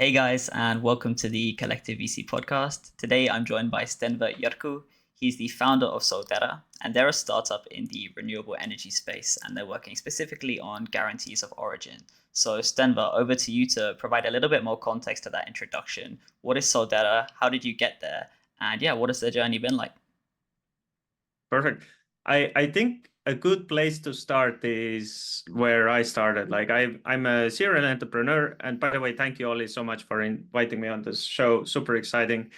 Hey guys, and welcome to the Collective VC podcast. Today I'm joined by Stenver Jerkku. He's the founder of Soldera, and they're a startup in the renewable energy space, and they're working specifically on guarantees of origin. So, Stenver, over to you to provide a little bit more context to that introduction. What is Soldera? How did you get there? And yeah, what has the journey been like? Perfect. I think a good place to start is where I started. I'm a serial entrepreneur, and by the way, thank you Ollie so much for inviting me on this show. Super exciting.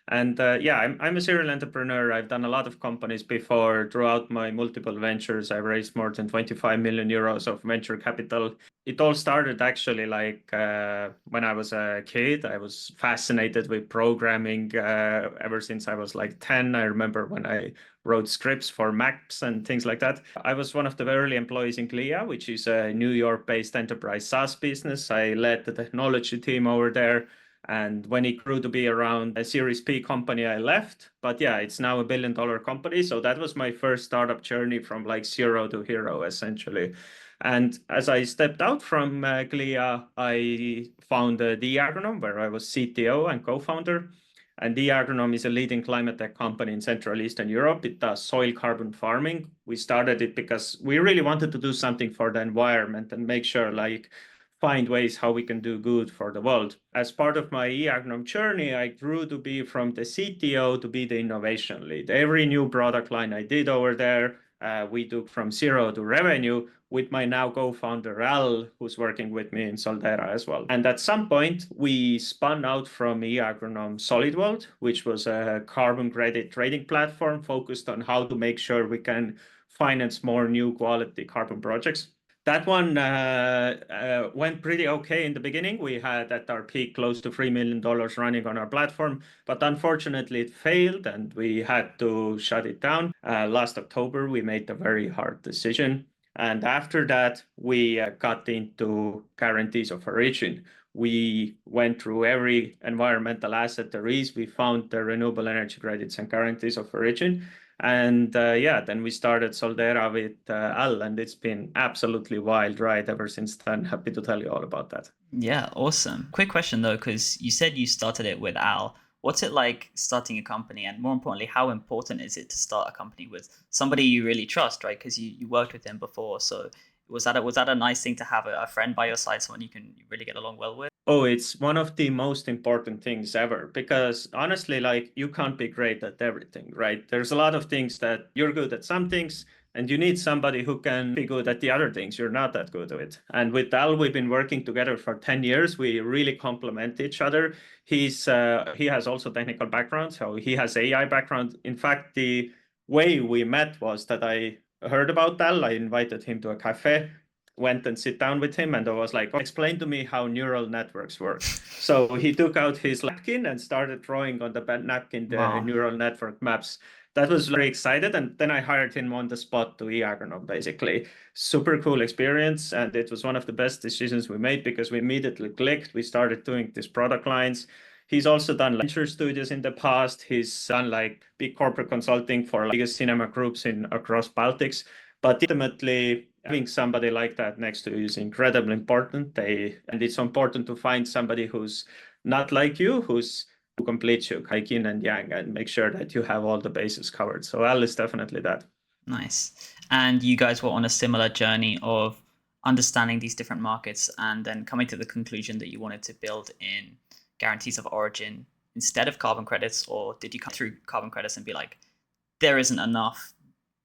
And yeah, I'm a serial entrepreneur. I've done a lot of companies before. Throughout my multiple ventures, I've raised more than 25 million euros of venture capital. It all started actually when I was a kid. I was fascinated with programming ever since I was like 10. I remember when I wrote scripts for Macs and things like that. I was one of the early employees in Glia, which is a New York-based enterprise SaaS business. I led the technology team over there. And when it grew to be around a Series P company, I left. But yeah, it's now a $1 billion company. So that was my first startup journey from like zero to hero, essentially. And as I stepped out from Glia, I founded eAgronom, where I was CTO and co-founder. And eAgronom is a leading ClimateTech company in Central Eastern Europe. It does soil carbon farming. We started it because we really wanted to do something for the environment and make sure find ways how we can do good for the world. As part of my eAgronom journey, I grew to be from the CTO to be the innovation lead. Every new product line I did over there, we took from zero to revenue with my now co-founder Al, who's working with me in Soldera as well. And at some point, we spun out from eAgronom SolidWorld, which was a carbon credit trading platform focused on how to make sure we can finance more new quality carbon projects. That one went pretty okay in the beginning. We had at our peak close to $3 million running on our platform, but unfortunately it failed and we had to shut it down. Last October, we made a very hard decision. And after that, we got into guarantees of origin. We went through every environmental asset there is. We found the renewable energy credits and guarantees of origin. And yeah, then we started Soldera with Al, and it's been absolutely wild ride ever since then. Happy to tell you all about that. Yeah, awesome. Quick question though, because you said you started it with Al. What's it like starting a company, and more importantly, how important is it to start a company with somebody you really trust, right? Because you worked with him before, so was that a nice thing to have a friend by your side, someone you really get along well with? Oh, it's one of the most important things ever because honestly, you can't be great at everything, right? There's a lot of things that you're good at some things, and you need somebody who can be good at the other things you're not that good at. And with Al, we've been working together for 10 years. We really complement each other. He has also technical background, so he has AI background. In fact, the way we met was that I heard about Al. I invited him to a cafe, went and sit down with him, and I was like, explain to me how neural networks work. So he took out his napkin and started drawing on the napkin the Wow. neural network maps. That was very excited. And then I hired him on the spot to eAgronom, basically. Super cool experience. And it was one of the best decisions we made because we immediately clicked. We started doing these product lines. He's also done venture studios in the past. He's done like big corporate consulting for biggest cinema groups in across Baltics. But ultimately, having somebody like that next to you is incredibly important. And it's important to find somebody who's not like you, who completes you, like yin and yang, and make sure that you have all the bases covered. So Al is definitely that. Nice. And you guys were on a similar journey of understanding these different markets and then coming to the conclusion that you wanted to build in guarantees of origin instead of carbon credits, or did you come through carbon credits and be like, there isn't enough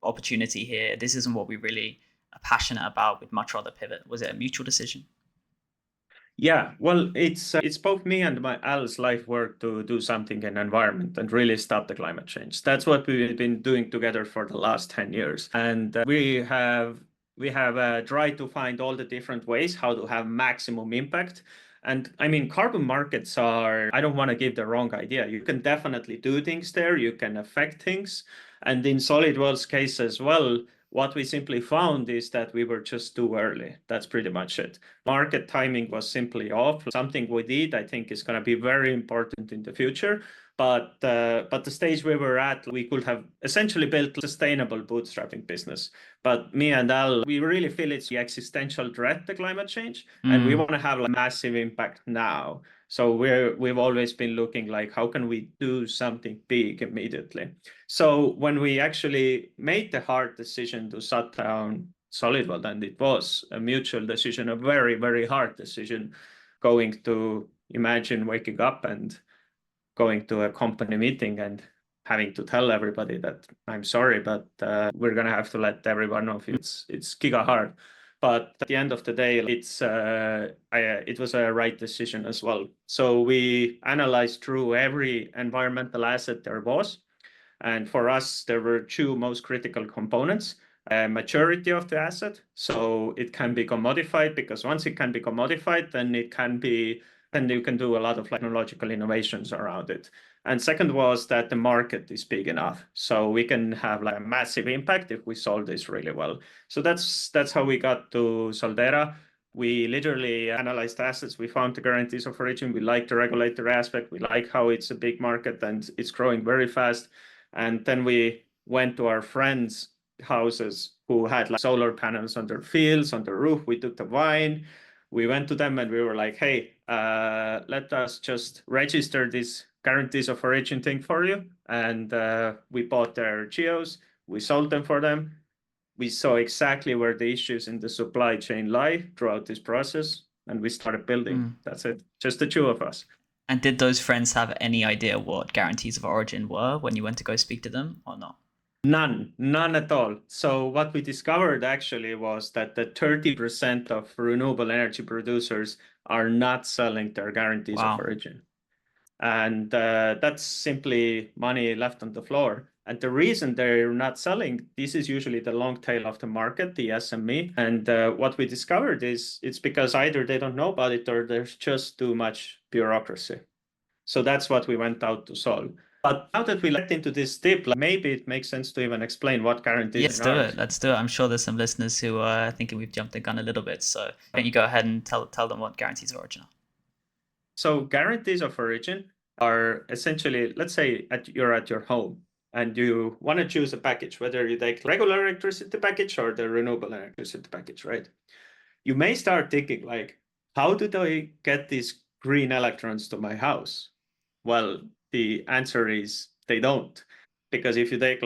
opportunity here. This isn't what we really are passionate about. We'd much rather pivot. Was it a mutual decision? Yeah, well, it's both me and my Al's life work to do something in environment and really stop the climate change. That's what we've been doing together for the last 10 years. And we have tried to find all the different ways how to have maximum impact. And I mean, carbon markets are, I don't want to give the wrong idea. You can definitely do things there, you can affect things. And in SolidWorld's case as well, what we simply found is that we were just too early. That's pretty much it. Market timing was simply off. Something we did, I think, is going to be very important in the future. But the stage we were at, we could have essentially built a sustainable bootstrapping business. But me and Al, we really feel it's the existential threat to climate change, and we want to have a massive impact now. So we've always been looking like, how can we do something big immediately? So when we actually made the hard decision to shut down SolidWorld, and it was a mutual decision, a very, very hard decision, going to imagine waking up and going to a company meeting and having to tell everybody that I'm sorry, but we're gonna have to let everyone know it's giga hard. But at the end of the day, it was a right decision as well. So we analyzed through every environmental asset there was. And for us, there were two most critical components. Maturity of the asset. So it can be commodified, because once it can be commodified, then you can do a lot of technological innovations around it. And second was that the market is big enough. So we can have like a massive impact if we solve this really well. So that's how we got to Soldera. We literally analyzed assets. We found the guarantees of origin. We like the regulatory aspect. We like how it's a big market and it's growing very fast. And then we went to our friends' houses who had like solar panels on their fields, on the roof. We took the wine. We went to them and we were like, hey, let us just register this guarantees of origin thing for you. And we bought their geos. We sold them for them. We saw exactly where the issues in the supply chain lie throughout this process. And we started building. That's it. Just the two of us. And did those friends have any idea what guarantees of origin were when you went to go speak to them, or not? None at all. So what we discovered actually was that the 30% of renewable energy producers are not selling their guarantees of origin. And that's simply money left on the floor. And the reason they're not selling, this is usually the long tail of the market, the SME. And what we discovered is it's because either they don't know about it or there's just too much bureaucracy. So that's what we went out to solve. But now that we let into this tip, maybe it makes sense to even explain what guarantees are. Let's do it. I'm sure there's some listeners who are thinking we've jumped the gun a little bit. So why don't you go ahead and tell them what guarantees of origin are? So guarantees of origin are essentially, let's say you're at your home and you want to choose a package, whether you take regular electricity package or the renewable electricity package, right? You may start thinking like, how do I get these green electrons to my house? Well, the answer is they don't. Because if you take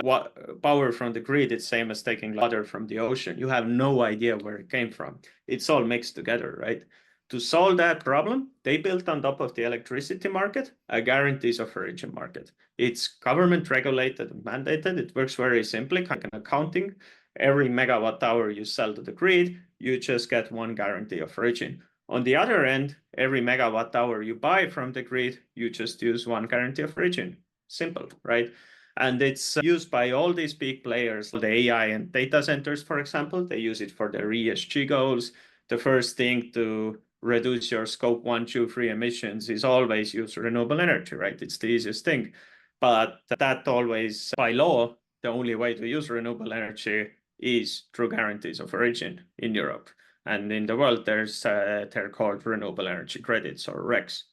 power from the grid, it's same as taking water from the ocean. You have no idea where it came from. It's all mixed together, right? To solve that problem, they built on top of the electricity market a guarantees of origin market. It's government regulated and mandated. It works very simply, like an accounting. Every megawatt hour you sell to the grid, you just get one guarantee of origin. On the other end, every megawatt hour you buy from the grid, you just use one guarantee of origin. Simple, right? And it's used by all these big players, the AI and data centers, for example. They use it for their ESG goals. The first thing to reduce your scope 1, 2, 3 emissions is always use renewable energy, right? It's the easiest thing. But that always, by law, the only way to use renewable energy is through guarantees of origin in Europe. And in the world, they're called renewable energy credits or RECs.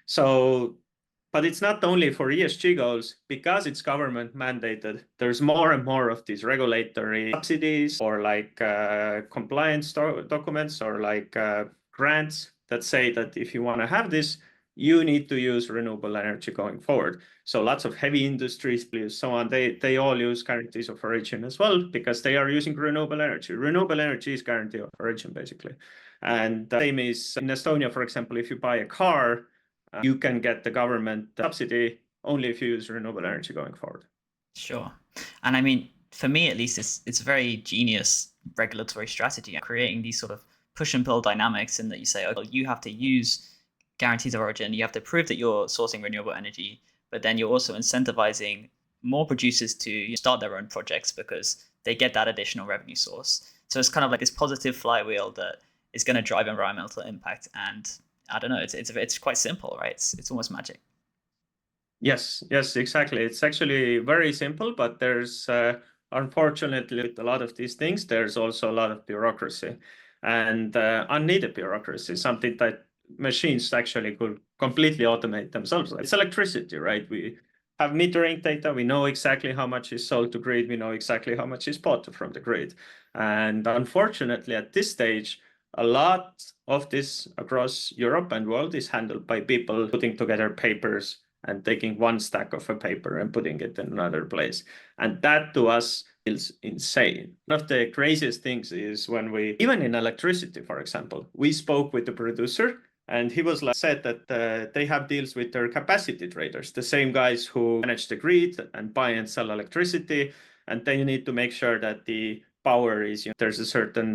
So, but it's not only for ESG goals, because it's government mandated. There's more and more of these regulatory subsidies or like compliance documents or like grants that say that if you want to have this, you need to use renewable energy going forward. So lots of heavy industries, so on, they all use guarantees of origin as well because they are using renewable energy. Renewable energy is guarantee of origin, basically. And the same is in Estonia, for example, if you buy a car, you can get the government subsidy only if you use renewable energy going forward. Sure. And I mean, for me at least, it's a very genius regulatory strategy, creating these sort of push and pull dynamics in that you say, oh, you have to use guarantees of origin, you have to prove that you're sourcing renewable energy, but then you're also incentivizing more producers to start their own projects because they get that additional revenue source. So it's kind of like this positive flywheel that is going to drive environmental impact. And I don't know, it's quite simple, right? It's almost magic. Yes, exactly. It's actually very simple, but there's unfortunately with a lot of these things, there's also a lot of bureaucracy and unneeded bureaucracy, something that machines actually could completely automate themselves. It's electricity, right? We have metering data. We know exactly how much is sold to grid. We know exactly how much is bought from the grid. And unfortunately, at this stage, a lot of this across Europe and world is handled by people putting together papers and taking one stack of a paper and putting it in another place. And that to us is insane. One of the craziest things is when we, even in electricity, for example, we spoke with the producer and he was like, said that they have deals with their capacity traders, the same guys who manage the grid and buy and sell electricity. And they need to make sure that the power is, there's a certain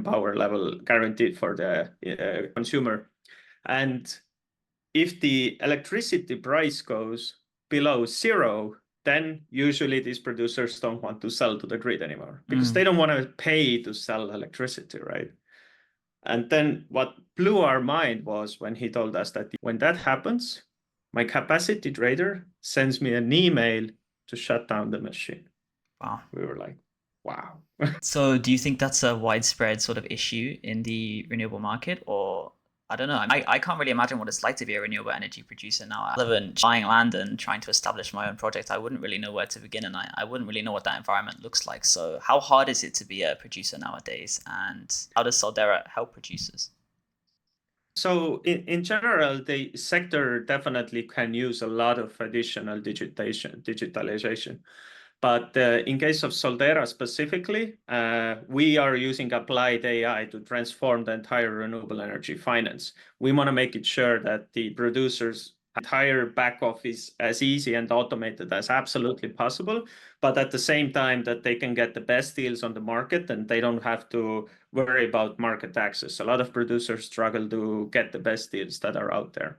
power level guaranteed for the consumer. And if the electricity price goes below zero, then usually these producers don't want to sell to the grid anymore because they don't want to pay to sell electricity, right? And then what blew our mind was when he told us that when that happens, my capacity trader sends me an email to shut down the machine. Wow. We were like, wow. So do you think that's a widespread sort of issue in the renewable market? Or I don't know. I can't really imagine what it's like to be a renewable energy producer now. Other than buying land and trying to establish my own project, I wouldn't really know where to begin, and I wouldn't really know what that environment looks like. So how hard is it to be a producer nowadays, and how does Soldera help producers? So in general, the sector definitely can use a lot of additional digitalization. But in case of Soldera specifically, we are using applied AI to transform the entire renewable energy finance. We want to make it sure that the producers' entire back office as easy and automated as absolutely possible, but at the same time that they can get the best deals on the market and they don't have to worry about market access. A lot of producers struggle to get the best deals that are out there.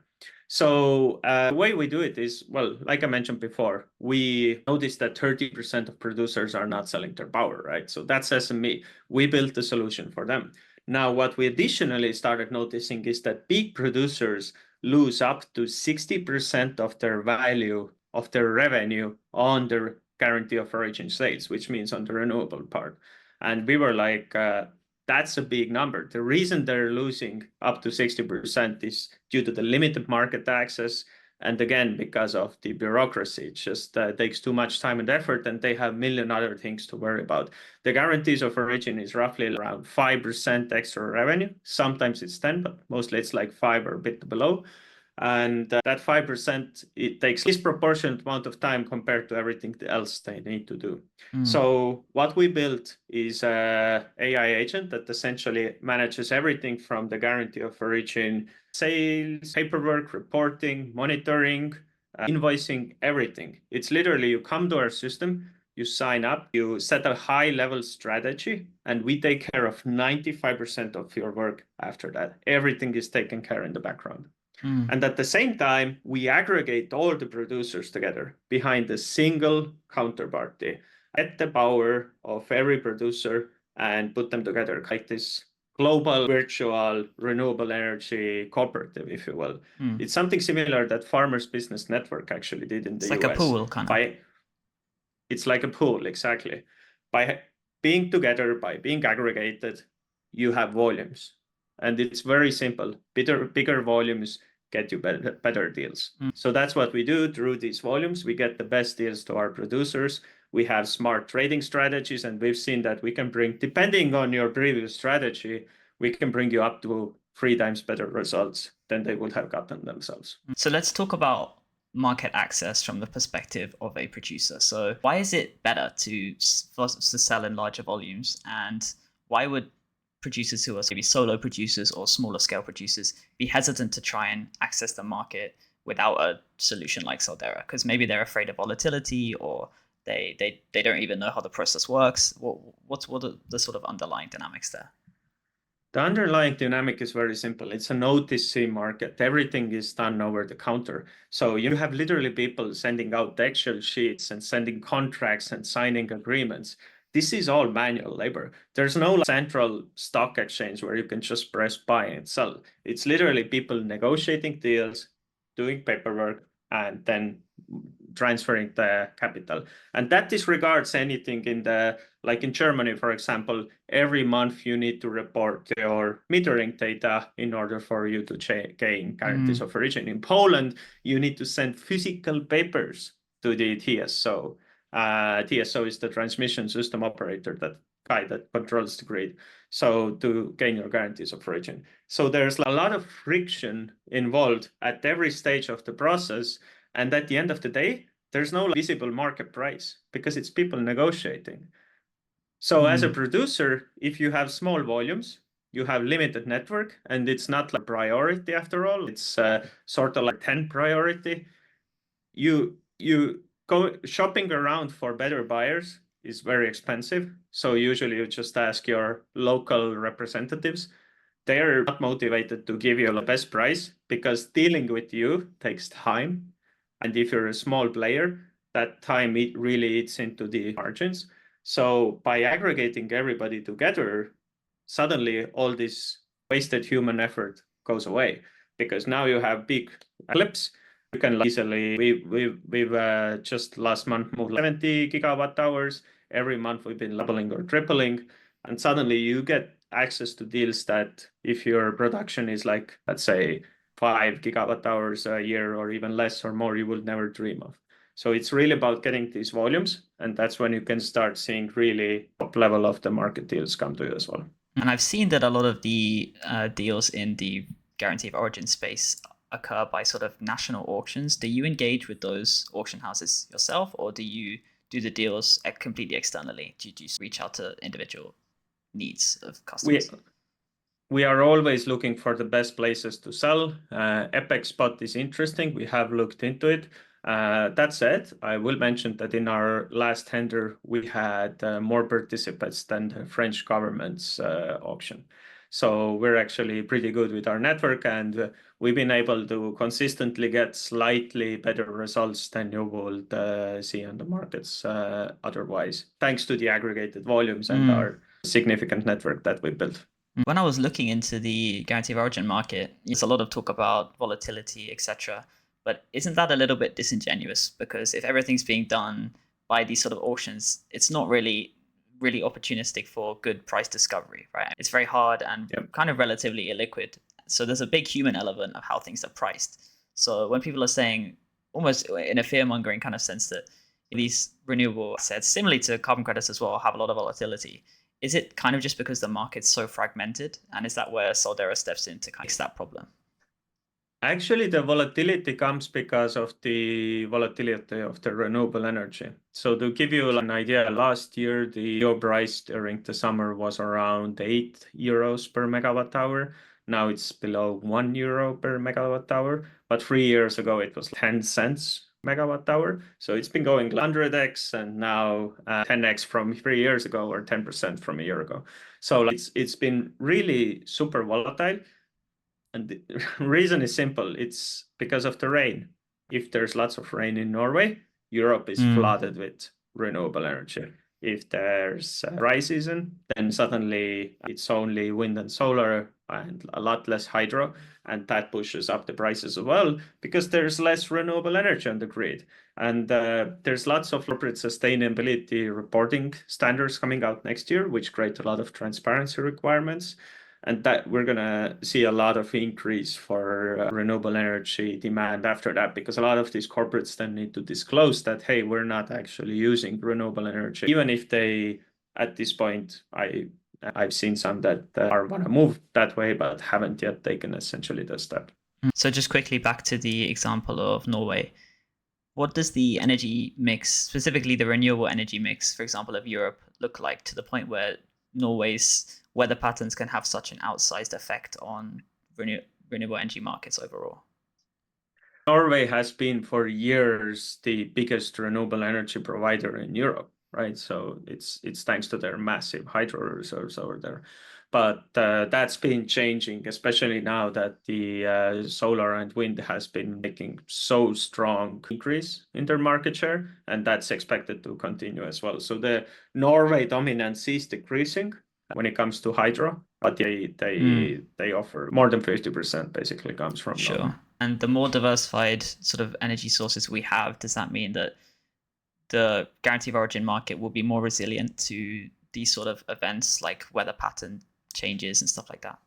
So the way we do it is, well, like I mentioned before, we noticed that 30% of producers are not selling their power, right? So that's SME. We built the solution for them. Now, what we additionally started noticing is that big producers lose up to 60% of their value of their revenue on their guarantee of origin sales, which means on the renewable part. And we were like, that's a big number. The reason they're losing up to 60% is due to the limited market access. And again, because of the bureaucracy, it just takes too much time and effort, and they have a million other things to worry about. The guarantees of origin is roughly around 5% extra revenue. Sometimes it's 10, but mostly it's like 5 or a bit below. And that 5%, it takes a disproportionate amount of time compared to everything else they need to do. So what we built is an AI agent that essentially manages everything from the guarantee of origin, sales, paperwork, reporting, monitoring, invoicing, everything. It's literally you come to our system, you sign up, you set a high-level strategy, and we take care of 95% of your work after that. Everything is taken care in the background. And at the same time, we aggregate all the producers together behind a single counterparty, at the power of every producer, and put them together like this global virtual renewable energy cooperative, if you will. It's something similar that Farmers Business Network actually did in the US. It's like a pool, kind of. It's like a pool, exactly. By being together, by being aggregated, you have volumes. And it's very simple. Bigger volumes get you better deals. So that's what we do through these volumes. We get the best deals to our producers. We have smart trading strategies, and we've seen that we can bring, depending on your previous strategy, we can bring you up to 3 times better results than they would have gotten themselves. So let's talk about market access from the perspective of a producer. So why is it better to sell in larger volumes, and why would producers who are maybe solo producers or smaller scale producers be hesitant to try and access the market without a solution like Soldera? Because maybe they're afraid of volatility, or they don't even know how the process works. What are the sort of underlying dynamics there? The underlying dynamic is very simple. It's an OTC market. Everything is done over the counter. So you have literally people sending out Excel sheets and sending contracts and signing agreements. This is all manual labor. There's no central stock exchange where you can just press buy and sell. It's literally people negotiating deals, doing paperwork, and then transferring the capital. And that disregards anything in the, like in Germany, for example, every month you need to report your metering data in order for you to gain guarantees of origin. In Poland, you need to send physical papers to the TSO. TSO is the transmission system operator, that guy that controls the grid. So to gain your guarantees of origin. So there's a lot of friction involved at every stage of the process. And at the end of the day, there's no visible market price because it's people negotiating. So as a producer, if you have small volumes, you have limited network, and it's not like priority after all, it's sort of like 10 priority. You go shopping around for better buyers is very expensive. So usually you just ask your local representatives. They're not motivated to give you the best price because dealing with you takes time. And if you're a small player, that time really eats into the margins. So by aggregating everybody together, suddenly all this wasted human effort goes away because now you have big clips. You can easily, we've just last month moved 70 gigawatt hours. Every month we've been doubling or tripling. And suddenly you get access to deals that if your production is like, let's say, 5 gigawatt hours a year or even less or more, you would never dream of. So it's really about getting these volumes. And that's when you can start seeing really top level of the market deals come to you as well. And I've seen that a lot of the deals in the guarantee of origin space occur by sort of national auctions. Do you engage with those auction houses yourself, or do you do the deals completely externally? Do you just reach out to individual needs of customers? We are always looking for the best places to sell. Epic Spot is interesting. We have looked into it. That said, I will mention that in our last tender, we had more participants than the French government's auction. So we're actually pretty good with our network, and we've been able to consistently get slightly better results than you would see on the markets otherwise, thanks to the aggregated volumes and our significant network that we built. When I was looking into the guarantee of origin market, there's a lot of talk about volatility, etc. But isn't that a little bit disingenuous? Because if everything's being done by these sort of auctions, it's not really opportunistic for good price discovery, right? It's very hard and kind of relatively illiquid. So there's a big human element of how things are priced. So when people are saying, almost in a fear-mongering kind of sense, that these renewable assets, similarly to carbon credits as well, have a lot of volatility, is it kind of just because the market's so fragmented? And is that where Soldera steps in to kind of fix that problem? Actually, the volatility comes because of the volatility of the renewable energy. So to give you an idea, last year, the price during the summer was around 8 euros per megawatt hour. Now it's below 1 euro per megawatt hour. But 3 years ago, it was 10 cents megawatt hour. So it's been going 100x and now 10x from 3 years ago, or 10% from a year ago. So it's been really super volatile. And the reason is simple. It's because of the rain. If there's lots of rain in Norway, Europe is flooded with renewable energy. If there's dry season, then suddenly it's only wind and solar and a lot less hydro. And that pushes up the prices as well because there's less renewable energy on the grid. And there's lots of corporate sustainability reporting standards coming out next year, which create a lot of transparency requirements. And that we're going to see a lot of increase for renewable energy demand after that, because a lot of these corporates then need to disclose that, hey, we're not actually using renewable energy, even if they, at this point, I've seen some that are want to move that way, but haven't yet taken essentially the step. So just quickly back to the example of Norway. What does the energy mix, specifically the renewable energy mix, for example, of Europe, look like to the point where Norway's weather patterns can have such an outsized effect on renewable energy markets overall? Norway has been for years the biggest renewable energy provider in Europe, right? So it's thanks to their massive hydro reserves over there. But that's been changing, especially now that the solar and wind has been making so strong increase in their market share, and that's expected to continue as well. So the Norway dominance is decreasing when it comes to hydro, but they offer more than 50% basically comes from Norway. And the more diversified sort of energy sources we have, does that mean that the guarantee of origin market will be more resilient to these sort of events like weather pattern changes and stuff like that?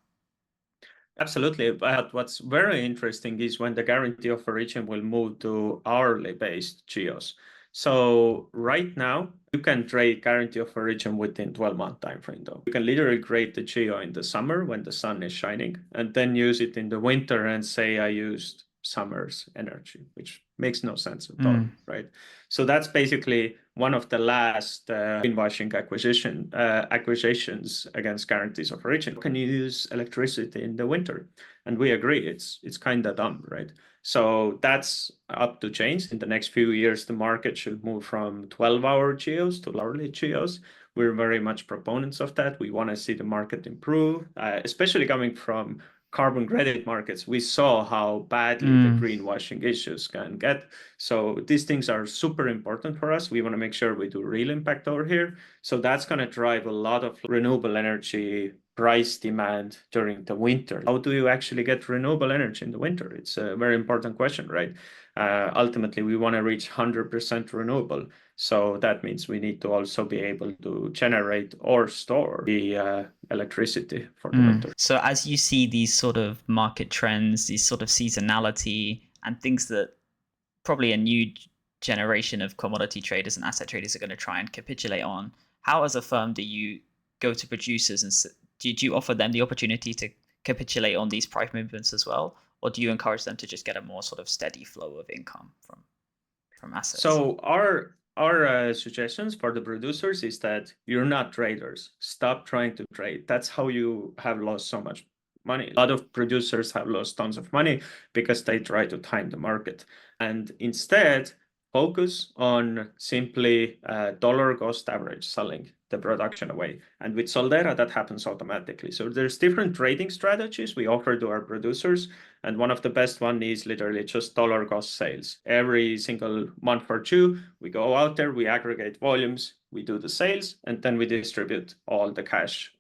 Absolutely. But what's very interesting is when the guarantee of origin will move to hourly based geos. So right now, you can trade guarantee of origin within 12-month time frame though. You can literally create the geo in the summer when the sun is shining and then use it in the winter and say I used summer's energy, which makes no sense at all, right? So that's basically one of the last greenwashing accusations against guarantees of origin. Can you use electricity in the winter? And we agree, it's kind of dumb, right? So that's up to change. In the next few years, the market should move from 12-hour geos to hourly geos. We're very much proponents of that. We want to see the market improve, especially coming from carbon credit markets. We saw how badly the greenwashing issues can get. So these things are super important for us. We want to make sure we do real impact over here. So that's going to drive a lot of renewable energy price demand during the winter. How do you actually get renewable energy in the winter? It's a very important question, right? Ultimately, we want to reach 100% renewable. So that means we need to also be able to generate or store the electricity for the winter. So as you see these sort of market trends, these sort of seasonality and things that probably a new generation of commodity traders and asset traders are going to try and capitulate on, how as a firm do you go to producers and do you offer them the opportunity to capitulate on these price movements as well? Or do you encourage them to just get a more sort of steady flow of income from assets? So our suggestions for the producers is that you're not traders. Stop trying to trade. That's how you have lost so much money. A lot of producers have lost tons of money because they try to time the market. And instead, focus on simply dollar cost average selling the production away. And with Soldera, that happens automatically. So there's different trading strategies we offer to our producers. And one of the best one is literally just dollar cost sales. Every single month or two, we go out there, we aggregate volumes, we do the sales, and then we distribute all the cash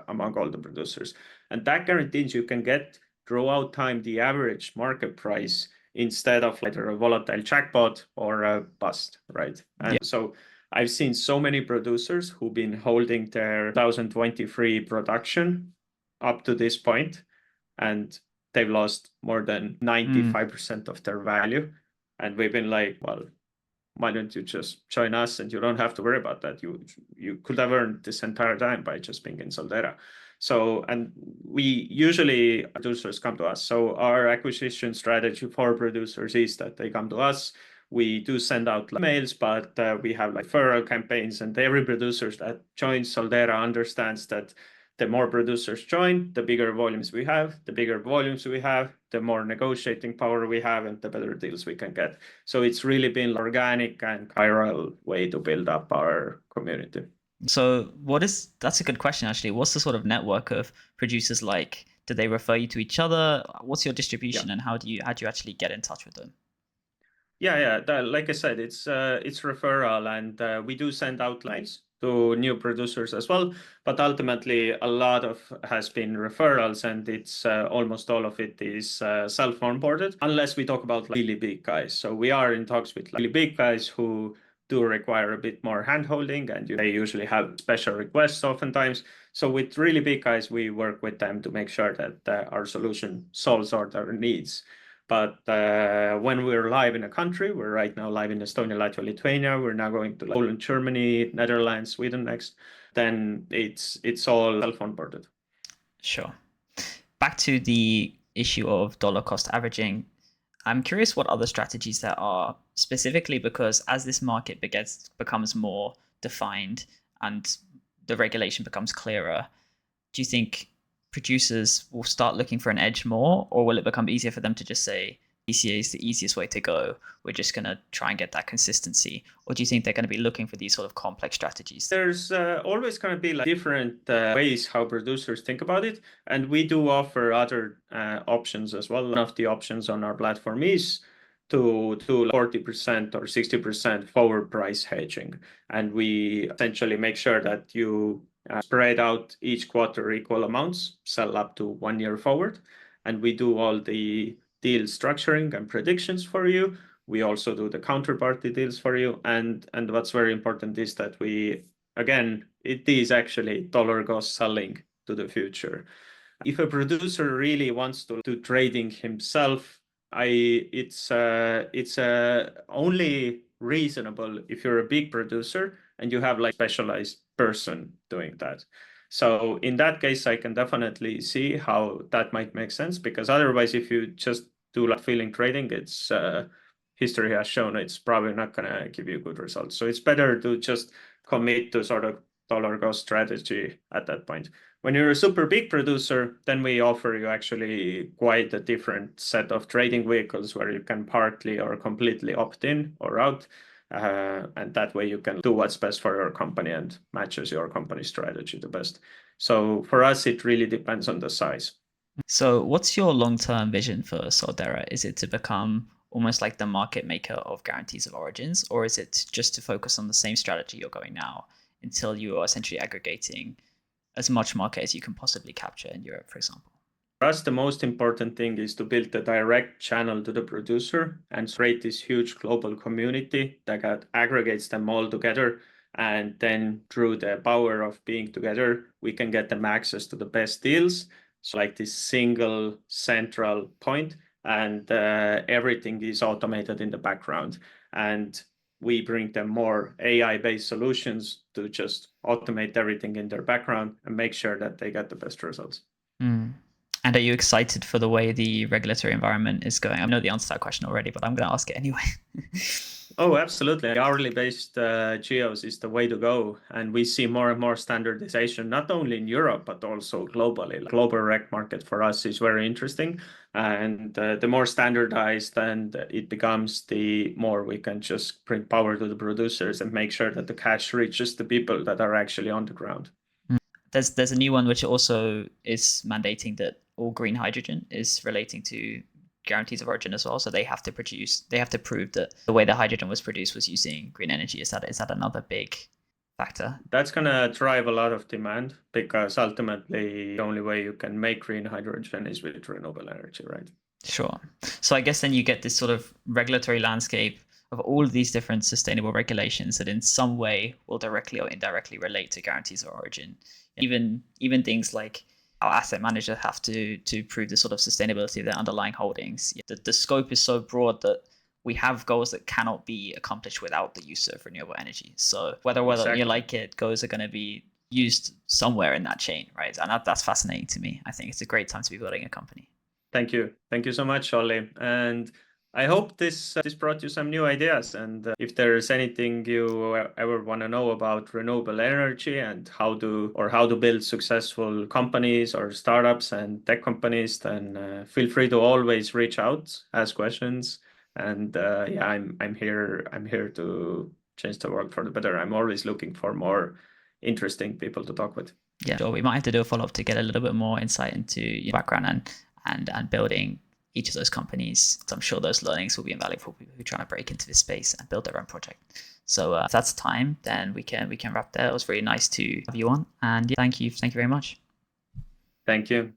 among all the producers. And that guarantees you can get throughout time the average market price instead of either a volatile jackpot or a bust, right? And so I've seen so many producers who've been holding their 2023 production up to this point, and they've lost more than 95% of their value. And we've been like, well, why don't you just join us and you don't have to worry about that. You could have earned this entire time by just being in Soldera. So, and we usually producers come to us. So our acquisition strategy for producers is that they come to us. We do send out emails, but we have like referral campaigns, and every producer that joins Soldera understands that the more producers join, the bigger volumes we have. The bigger volumes we have, the more negotiating power we have, and the better deals we can get. So it's really been an organic and chiral way to build up our community. So that's a good question, actually. What's the sort of network of producers like? Do they refer you to each other? What's your distribution, and how do you actually get in touch with them? Yeah. Like I said, it's referral, and we do send out lines to new producers as well. But ultimately, a lot of has been referrals, and it's almost all of it is self-onboarded, unless we talk about like really big guys. So we are in talks with really big guys who do require a bit more handholding, and they usually have special requests oftentimes. So with really big guys, we work with them to make sure that our solution solves all their needs. But when we're live in a country, we're right now live in Estonia, Latvia, Lithuania. We're now going to Poland, Germany, Netherlands, Sweden next. Then it's all self-onboarded. Sure. Back to the issue of dollar cost averaging. I'm curious what other strategies there are, specifically because as this market becomes more defined and the regulation becomes clearer, do you think producers will start looking for an edge more, or will it become easier for them to just say DCA is the easiest way to go, we're just going to try and get that consistency? Or do you think they're going to be looking for these sort of complex strategies? There's always going to be like different ways how producers think about it, and we do offer other options as well. One of the options on our platform is to 40% or 60% forward price hedging, and we essentially make sure that you spread out each quarter equal amounts, sell up to 1 year forward, and we do all the deal structuring and predictions for you. We also do the counterparty deals for you. And what's very important is that it is actually dollar cost selling to the future. If a producer really wants to do trading himself, it's only reasonable if you're a big producer and you have like specialized person doing that. So in that case, I can definitely see how that might make sense, because otherwise, if you just do like feeling trading, it's history has shown it's probably not going to give you good results. So it's better to just commit to sort of dollar cost strategy at that point. When you're a super big producer, then we offer you actually quite a different set of trading vehicles where you can partly or completely opt in or out. And that way you can do what's best for your company and matches your company strategy the best. So for us, it really depends on the size. So what's your long-term vision for Soldera? Is it to become almost like the market maker of guarantees of origins, or is it just to focus on the same strategy you're going now until you are essentially aggregating as much market as you can possibly capture in Europe, for example? For us, the most important thing is to build a direct channel to the producer and create this huge global community that aggregates them all together. And then through the power of being together, we can get them access to the best deals. So like this single central point, and everything is automated in the background. And we bring them more AI-based solutions to just automate everything in their background and make sure that they get the best results. Mm. And are you excited for the way the regulatory environment is going? I know the answer to that question already, but I'm going to ask it anyway. Oh, absolutely. Hourly based geos is the way to go. And we see more and more standardization, not only in Europe, but also globally. Global rec market for us is very interesting. And the more standardized and it becomes, the more we can just bring power to the producers and make sure that the cash reaches the people that are actually on the ground. There's a new one which also is mandating that all green hydrogen is relating to guarantees of origin as well. So they have to prove that the way the hydrogen was produced was using green energy. Is that another big factor? That's going to drive a lot of demand, because ultimately the only way you can make green hydrogen is with renewable energy, right? Sure. So I guess then you get this sort of regulatory landscape of all of these different sustainable regulations that in some way will directly or indirectly relate to guarantees of origin. Even things like our asset managers have to prove the sort of sustainability of their underlying holdings. The scope is so broad that we have goals that cannot be accomplished without the use of renewable energy. So whether Exactly. you like it, goals are going to be used somewhere in that chain, right? And that's fascinating to me. I think it's a great time to be building a company. Thank you. Thank you so much, Ollie. And I hope this brought you some new ideas. And if there's anything you ever want to know about renewable energy and how to build successful companies or startups and tech companies, then feel free to always reach out, ask questions. And yeah, I'm here to change the world for the better. I'm always looking for more interesting people to talk with. Yeah, sure. We might have to do a follow-up to get a little bit more insight into your background and building each of those companies. So I'm sure those learnings will be invaluable for people who are trying to break into this space and build their own project. So if that's time, then we can wrap there. It was really nice to have you on, and yeah, thank you very much. Thank you.